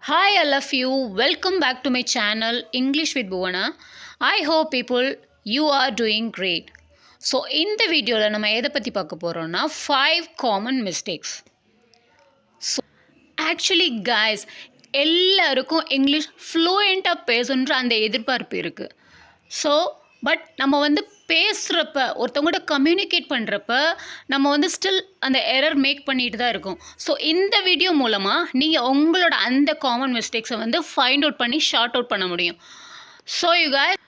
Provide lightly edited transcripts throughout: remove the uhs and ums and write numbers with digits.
Hi all of you, welcome back to my channel English with Bhuvana. I hope people you are doing great. So இந்த வீடியோவில் நம்ம எதை பற்றி பார்க்க போகிறோம்னா 5 common mistakes. So actually guys, எல்லாருக்கும் English ஃப்ளூயண்ட்டாக பேசணுன்ற அந்த எதிர்பார்ப்பு இருக்குது. ஸோ பட் நம்ம வந்து பேசுகிறப்ப ஒருத்தவங்கள்ட்ட கம்யூனிகேட் பண்ணுறப்ப நம்ம வந்து ஸ்டில் அந்த எரர் மேக் பண்ணிட்டு தான் இருக்கோம். ஸோ இந்த வீடியோ மூலமாக நீங்கள் உங்களோட அந்த காமன் மிஸ்டேக்ஸை வந்து ஃபைண்ட் அவுட் பண்ணி ஷார்ட் அவுட் பண்ண முடியும். ஸோ யூ guys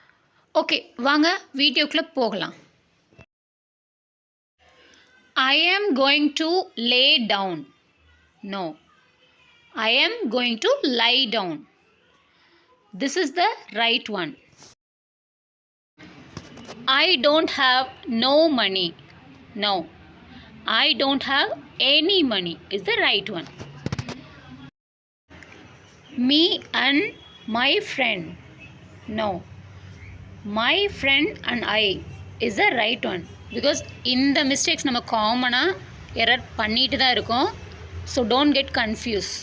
ஓகே வாங்க வீடியோக்குள்ளே போகலாம். I am going to lay down. No. I am going to lie down. This is the right one. I don't have no money. No. I don't have any money is the right one. Me and my friend. No. My friend and I is the right one. Because in the mistakes நம்ம காமனாக error பண்ணிட்டு தான் இருக்கோம். So don't get confused.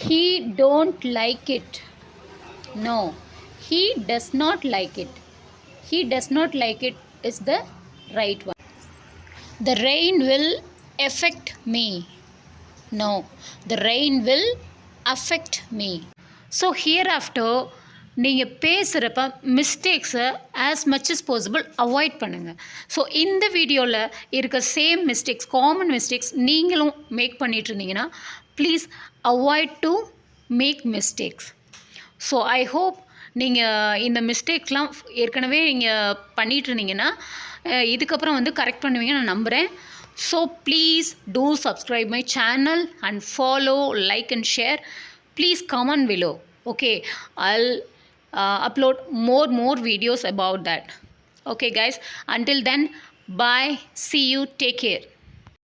He don't like it. No. He does not like it. He does not like it is the right one. The rain will affect me. No, the rain will affect me. So hereafter நீங்கள் பேசுகிறப்ப மிஸ்டேக்ஸை as much as possible avoid பண்ணுங்கள். So இந்த வீடியோவில் இருக்க same mistakes common mistakes நீங்களும் make பண்ணிட்டு இருந்தீங்கன்னா please avoid to make mistakes. So I hope நீங்கள் இந்த மிஸ்டேக்ஸ்லாம் ஏற்கனவே நீங்கள் பண்ணிகிட்டு இருந்தீங்கன்னா இதுக்கப்புறம் வந்து கரெக்ட் பண்ணுவீங்கன்னு நான் நம்புகிறேன். So please do subscribe my channel and follow, like and share. Please comment below. Okay, I'll upload more videos about that. Okay guys, until then, bye, see you, take care.